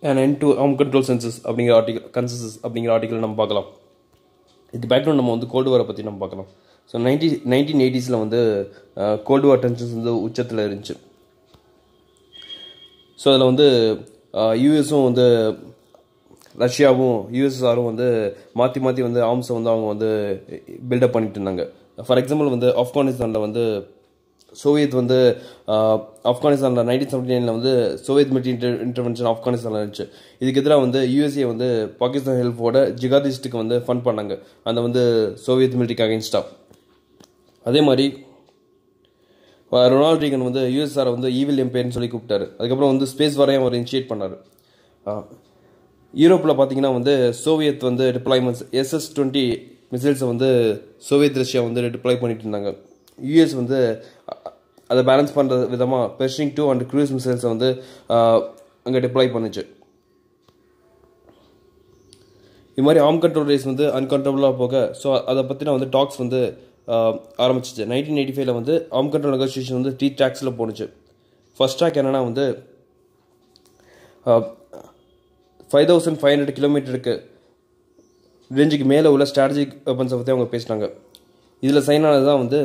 an end to arm control census அப்படிங்கிற article consensus அப்படிங்கிற article நம்ம பார்க்கலாம். இதுக்கு பேக்ரவுண்ட் நம்ம வந்து கோல்டு வாரை பற்றி நம்ம பார்க்கலாம். ஸோ 1980s வந்து கோல்டு வார் டென்ஷன்ஸ் வந்து உச்சத்தில் இருந்துச்சு. ஸோ அதில் வந்து யூஎஸும் வந்து ரஷ்யாவும் யூஎஸ்எஸ்ஆரும் வந்து மாற்றி மாற்றி வந்து ஆர்ம்ஸை வந்து அவங்க வந்து பில்டப் பண்ணிட்டு இருந்தாங்க. ஃபார் எக்ஸாம்பிள் வந்து ஆப்கானிஸ்தானில் வந்து சோவியத் வந்து ஆப்கானிஸ்தானில் 1979 வந்து சோவியத் மிலிட்டரி இன்டர்வென்ஷன் ஆப்கானிஸ்தானில் இருந்துச்சு. இதுக்கு எதிராக வந்து யூஎஸ்ஏ வந்து பாகிஸ்தான் ஹெல்ப்போட ஜிகாதிஸ்ட்டுக்கு வந்து ஃபண்ட் பண்ணாங்க அந்த வந்து சோவியத் மிலிட்டரிக்கு அகென்ஸ்டாக. அதே மாதிரி ரொனால்ட் ரீகன் வந்து யூஎஸ்ஆரை வந்து ஈவில் எம்பையர்னு சொல்லி கூப்பிட்டாரு. அதுக்கப்புறம் வந்து ஸ்பேஸ் வாரையும் அவர் இனிஷியேட் பண்ணார். யூரோப்பில் பார்த்தீங்கன்னா வந்து சோவியத் வந்து டிப்ளாய்மெண்ட்ஸ் SS-20 மிசைல்ஸை வந்து சோவியத் ரஷ்யா வந்து டிப்ளாய் பண்ணிட்டு இருந்தாங்க. யூஎஸ் வந்து அதை பேலன்ஸ் பண்ணுற விதமாக பெர்ஷிங் 2 அண்ட் க்ரூஸ் மிசைல்ஸை வந்து அங்கே டிப்ளாய் பண்ணுச்சு. இது மாதிரி ஆர்ம் கண்ட்ரோல் ரேஸ் வந்து அன்கண்ட்ரோலாக போக ஸோ அதை பற்றின வந்து டாக்ஸ் வந்து ஆரம்பிச்சிச்சு. 1985 வந்து ஆர்ம் கண்ட்ரோல் நெகோசியேஷன் வந்து 3 ட்ராக்ஸில் போணுச்சு. ஃபர்ஸ்ட் ட்ராக் என்னென்னா வந்து 5500 கிலோமீட்டருக்கு ரேஞ்சுக்கு மேலே உள்ள ஸ்ட்ராட்டஜிக் வெப்பன்ஸை பற்றி அவங்க பேசினாங்க. இதில் சைன் ஆனது தான் வந்து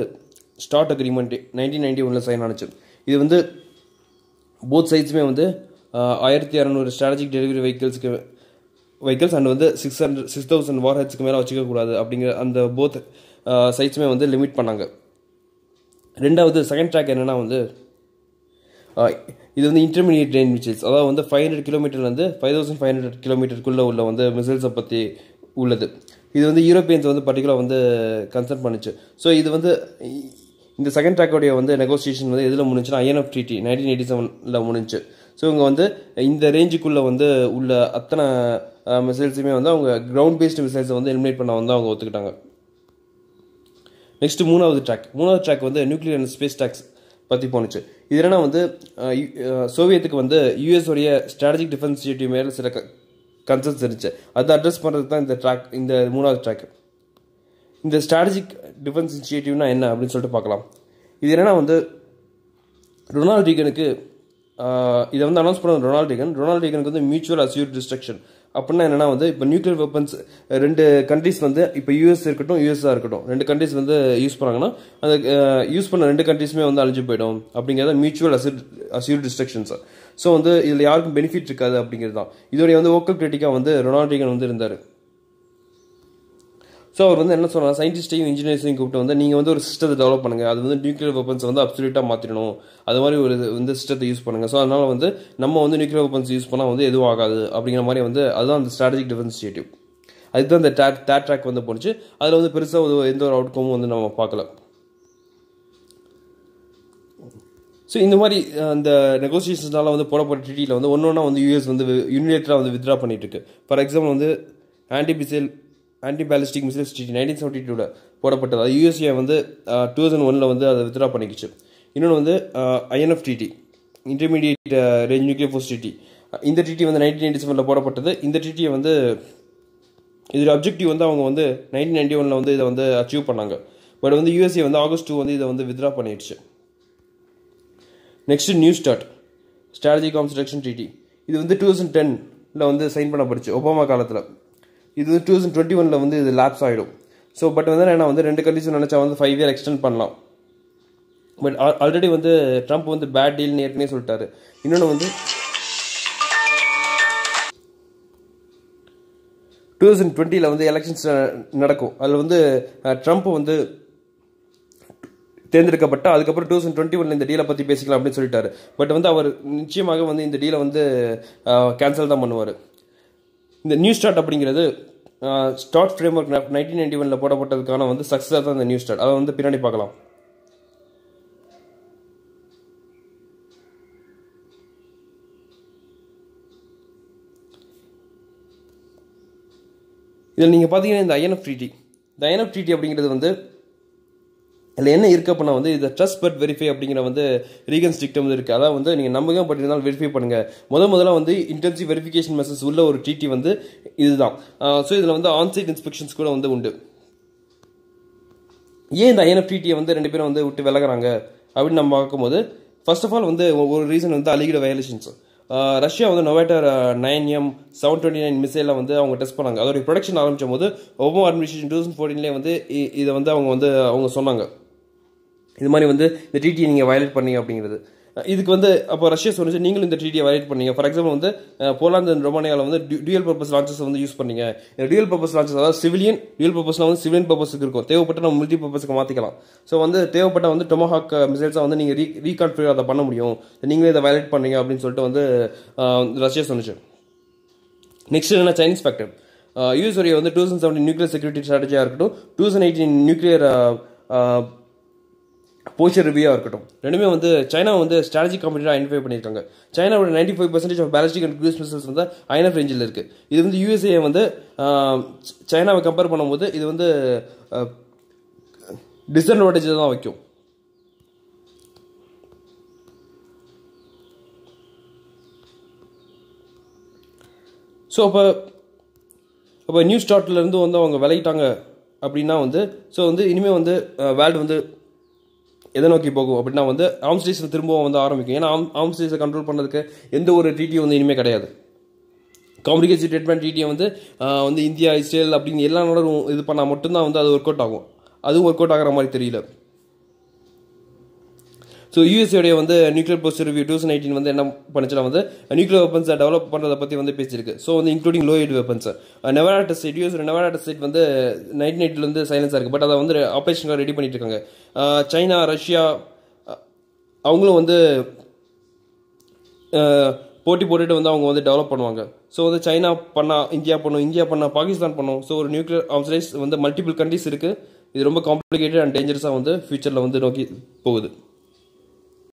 ஸ்டார்ட் அக்ரிமெண்ட் 1991 சைன் ஆனிச்சு. இது வந்து போத் சைட்ஸுமே வந்து 1600 ஸ்ட்ராட்டஜிக் டெலிவரி வெஹிக்கிள்ஸ் அண்ட் வந்து 6000 வார் ஹெட்ஸ்க்கு மேலே வச்சுக்கக்கூடாது அப்படிங்கிற அந்த போத் சைட்ஸுமே வந்து லிமிட் பண்ணாங்க. ரெண்டாவது செகண்ட் ட்ராக் என்னென்னா வந்து இது வந்து இன்டர்மீடியட் ரேஞ்ச் மிசைல்ஸ், அதாவது வந்து 500 கிலோமீட்டர்லேருந்து 5500 கிலோமீட்டருக்குள்ளே உள்ள வந்து மிசைல்ஸை பற்றி உள்ளது. இது வந்து யூரோப்பியன்ஸ் வந்து பர்டிகுலராக வந்து கன்சர்ன் பண்ணிச்சு. ஸோ இது வந்து இந்த செகண்ட் ட்ராக்கோடைய வந்து நெகோசியேஷன் வந்து எதில் முடிஞ்சுன்னா INF Treaty 1987 முடிஞ்சு. ஸோ இவங்க வந்து இந்த ரேஞ்சுக்குள்ளே வந்து உள்ள அத்தனை மிசைல்ஸுமே வந்து அவங்க கிரவுண்ட் பேஸ்டு மிசைல்ஸை வந்து எலிமினேட் பண்ண வந்து அவங்க ஒத்துக்கிட்டாங்க. நெக்ஸ்ட் மூணாவது ட்ராக் வந்து நியூக்ளியர் அண்ட் ஸ்பேஸ் ட்ராக்ஸ் பற்றி போணுச்சு. இது என்னன்னா வந்து சோவியத்துக்கு வந்து யூஎஸ் உடைய ஸ்ட்ராட்டஜிக் டிஃபென்ஸ் இனிஷியேட்டிவ் மேலே சில கன்சர்ன்ஸ் இருந்துச்சு. அதை அட்ரஸ் பண்ணுறது தான் இந்த மூணாவது ட்ராக். இந்த ஸ்ட்ராட்டஜிக் டிஃபென்ஸ் இனிஷியேட்டிவ்னா என்ன அப்படின்னு சொல்லிட்டு பார்க்கலாம். இது என்னன்னா வந்து ரொனால்ட் ரீகனுக்கு இதை வந்து அனௌன்ஸ் பண்ண ரொனால்ட் ரீகனுக்கு வந்து மியூச்சுவல் அஸ்யூர்ட் டிஸ்ட்ரக்ஷன் அப்படின்னா என்னன்னா வந்து இப்போ நியூக்ளியர் வெப்பன்ஸ் 2 கண்ட்ரிஸ் வந்து இப்போ யூஎஸ் இருக்கட்டும் யூஎஸ்ஆ இருக்கட்டும் 2 கண்ட்ரிஸ் வந்து யூஸ் பண்ணாங்கன்னா அந்த யூஸ் பண்ண 2 கண்ட்ரிஸுமே வந்து அழிஞ்சு போயிடும் அப்படிங்கிறத மியூச்சுவல் அஸ்யூர்ட் டிஸ்ட்ரக்ஷன்ஸ். ஸோ வந்து இதில் யாருக்கும் பெனிஃபிட் இருக்காது அப்படிங்கிறது தான் இதோடைய வந்து ஓக்கல் கிரிட்டிக்காக வந்து ரொனால்ட் ரீகன் வந்து இருந்தார். ஸோ அவர் வந்து என்ன சொன்னார், சயின்டிஸ்டையும் இன்ஜினியர்ஸையும் கூப்பிட்டு வந்து நீங்கள் வந்து ஒரு சிஸ்டத்தை டெவலப் பண்ணுங்கள், அது வந்து நியூக்ளியர் வெப்பன்ஸை வந்து அப்சல்யூட்டாக மாற்றிடணும், அது மாதிரி ஒரு வந்து சிஸ்டத்தை யூஸ் பண்ணுங்கள். ஸோ அதனால் வந்து நம்ம வந்து நியூக்ளியர் வெப்பன்ஸ் யூஸ் பண்ணால் வந்து எதுவும் ஆகாது அப்படிங்கிற மாதிரி வந்து அதுதான் அந்த ஸ்ட்ராட்டஜிக் டிஃபென்ஸ் இனிஷியேட்டிவ். அதுதான் இந்த தேர்ட் ட்ராக் வந்து போணுச்சு. அதில் வந்து பெருசாக எந்த ஒரு அவுட்கமும் வந்து நம்ம பார்க்கல. ஸோ இந்த மாதிரி அந்த நெகோசியேஷன்ஸால் வந்து போடப்பட்ட ட்ரீட்டியில் வந்து ஒன்றா வந்து யூஎஸ் வந்து யூனிலேட்டராக வந்து வித்ரா பண்ணிட்டு இருக்கு. ஃபார் எக்ஸாம்பிள் வந்து ஆன்டி பேலிஸ்டிக் மிசைல்ஸ் ட்ரீட்டி 1972 போடப்பட்டது. அது யூஎஸ்ஏ வந்து 2001 வந்து அதை வித்ரா பண்ணிக்கிச்சு. இன்னொன்று வந்து INF Treaty intermediate range nuclear force treaty. இந்த ட்ரீட்டி வந்து 1997 போடப்பட்டது. இந்த ட்ரீட்டியை வந்து இதோட அப்ஜெக்டிவ் வந்து அவங்க வந்து 1991 வந்து இதை வந்து அச்சீவ் பண்ணாங்க. பட் வந்து யூஎஸ்ஏ வந்து August 2 வந்து இதை வந்து வித்ரா பண்ணிடுச்சு. Next new strategic arms reduction treaty. இது வந்து 2010 வந்து சைன் பண்ணப்படுச்சு ஒபாமா காலத்தில். இது வந்து 2021 வந்து இது லேப்ஸ் ஆகிடும். ஸோ பட் வந்து என்ன வந்து 2 கண்ட்ரிஸும் நினச்சா வந்து 5 இயர் எக்ஸ்டெண்ட் பண்ணலாம். பட் ஆல்ரெடி வந்து ட்ரம்ப் வந்து பேட் டீல்னு ஏற்கனவே சொல்லிட்டாரு. இன்னொன்று வந்து 2020 வந்து எலெக்ஷன்ஸ் நடக்கும். அதில் வந்து ட்ரம்ப் வந்து தேர்ந்தெடுக்கப்பட்ட அதுக்கப்புறம் 2021 இந்த டீலை பற்றி பேசிக்கலாம் அப்படின்னு சொல்லிட்டாரு. பட் வந்து அவர் நிச்சயமாக வந்து இந்த டீலை வந்து கேன்சல் தான் பண்ணுவார். இந்த நியூ ஸ்டார்ட் அப்படிங்கிறது ஸ்டார்ட் ஃப்ரேம்வொர்க் 1991 போடப்பட்டதுக்கான வந்து சக்ஸஸாக தான் இந்த நியூ ஸ்டார்ட். அதை வந்து பின்னாடி பார்க்கலாம். இதில் நீங்கள் பார்த்தீங்கன்னா இந்த INF Treaty அப்படிங்கிறது வந்து இதில் என்ன இருக்குது அப்படின்னா வந்து இதை ட்ரஸ்ட் பட் வெரிஃபை அப்படிங்கிற வந்து ரீகன் ஸ்ட்ரிக்டம் வந்து இருக்குது. அதாவது வந்து நீங்கள் நம்புங்க பட் இருந்தாலும் வெரிஃபை பண்ணுங்கள். முதல்ல வந்து இன்டென்சிவ் வெரிஃபிகேஷன் மெசேஜ் உள்ள ஒரு ட்ரீட்டி வந்து இதுதான். ஸோ இதில் வந்து ஆன்சைட் இன்ஸ்பெக்ஷன்ஸ் கூட வந்து உண்டு. ஏன் இந்த INF Treaty வந்து 2 பேரும் வந்து விட்டு விலகிறாங்க அப்படின்னு நம்ம பார்க்கும்போது ஃபர்ஸ்ட் ஆஃப் ஆல் வந்து ஒரு ரீசன் வந்து அலிகட் வயலேஷன்ஸ். ரஷ்யா வந்து நோவேட்டர் 9M 729 மிசைலை வந்து அவங்க டெஸ்ட் பண்ணாங்க. அதோடைய ப்ரொடக்ஷன் ஆரம்பிச்சும் போது ஒபாமா அட்மினிஸ்ட்ரேஷன் 2014 வந்து இதை வந்து அவங்க சொன்னாங்க, இது மாதிரி வந்து இந்த டிடியை நீங்கள் வயலேட் பண்ணீங்க அப்படிங்கிறது. இதுக்கு வந்து அப்போ ரஷ்யா சொன்னிச்சு, நீங்களும் இந்த டிடியை வயலேட் பண்ணீங்க. ஃபார் எக்ஸாம்பிள் வந்து போலாந்து அண்ட் ரொமானியாவில் வந்து டியூயல் பர்பஸ் லான்ச்சஸ் வந்து யூஸ் பண்ணீங்க. டியூயல் பர்பஸ் லான்ச்சஸ் அதாவது சிவிலியன் டியூயல் பர்பஸ்லாம் வந்து சிவிலியன் பர்பஸுக்கு இருக்கும், தேவைப்பட்ட நம்ம மல்டி பர்பஸுக்கு மாற்றிக்கலாம். ஸோ வந்து தேவைப்பட்ட வந்து டொமஹாக் மிசைல்ஸாக வந்து நீங்கள் ரீகான்ஃபிகர் அதை பண்ண முடியும், நீங்களே இதை வயலேட் பண்ணீங்க அப்படின்னு சொல்லிட்டு வந்து ரஷ்யா சொன்னிச்சு. நெக்ஸ்ட் என்ன, சைனீஸ் ஃபேக்டர். யூஎஸ் உடைய வந்து 2017 நியூக்ளியர் செக்யூரிட்டி ஸ்ட்ராட்டஜியாக இருக்கட்டும், 2018 நியூக்ளியர் போச்சர் ரிவ்யூவாக இருக்கட்டும், ரெண்டுமே வந்து சைனா வந்து ஸ்ட்ராட்டஜிக் காம்படிட்டராக ஐடென்டிஃபை பண்ணியிருக்காங்க. சைனாவோட 95% of ballistic and cruise missiles வந்து ஐஎன்எஃப் ரேஞ்சில் இருக்குது. இது வந்து யூஎஸ்ஏ வந்து சைனாவை கம்பேர் பண்ணும்போது இது வந்து டிஸ்அட்வான்டேஜ் தான் வைக்கும். ஸோ அப்போ நியூ ஸ்டார்ட்லேருந்து வந்து அவங்க விளையிட்டாங்க அப்படின்னா வந்து ஸோ வந்து இனிமேல் வந்து வேர்ல்டு வந்து எதை நோக்கி போகும் அப்படின்னா வந்து ஆர்ம்ஸ் ரேஸில் திரும்பவும் வந்து ஆரம்பிக்கும். ஏன்னா ஆர்ம்ஸ் ரேஸை கண்ட்ரோல் பண்ணுறதுக்கு எந்த ஒரு ட்ரீட்டியும் வந்து இனிமேல் கிடையாது. காம்ப்ளிகேஷன் ட்ரீட்மெண்ட் ட்ரீட்டியை வந்து இந்தியா, இஸ்ரேல் அப்படின்னு எல்லா நாடும் இது பண்ணால் மட்டும்தான் வந்து அது ஒர்க் அவுட் ஆகும். அதுவும் ஒர்க் அவுட் ஆகிற மாதிரி தெரியல. ஸோ யூஎஸ்ஏடைய வந்து நியூக்ளியர் போஸ்டர் ரிவ்யூ 2018 வந்து என்ன பண்ணுச்சுன்னா வந்து நியூக்ளியர் வெப்பன்ஸை டெவலப் பண்ணுறதை பற்றி வந்து பேசியிருக்கு. ஸோ வந்து including low yield weapons. Nevada test site, US Nevada test site வந்து 1980 சைலன்ஸாக இருக்குது. பட் அதை வந்து ஆப்ரேஷனாக ரெடி பண்ணிட்டு இருக்காங்க. சைனா, ரஷ்யா அவங்களும் வந்து போட்டி போட்டுட்டு வந்து அவங்க வந்து டெவலப் பண்ணுவாங்க. ஸோ வந்து சைனா பண்ணால் இந்தியா பண்ணும், இந்தியா பண்ணால் பாகிஸ்தான் பண்ணும். ஸோ ஒரு நியூக்ளியர் ஆர்ம்ஸ் ரேஸ் வந்து மல்டிபிள் கண்ட்ரிஸ் இருக்குது. இது ரொம்ப காம்ப்ளிகேட்டட் அண்ட் டேஞ்சரஸாக வந்து ஃபியூச்சரில் வந்து நோக்கி போகுது.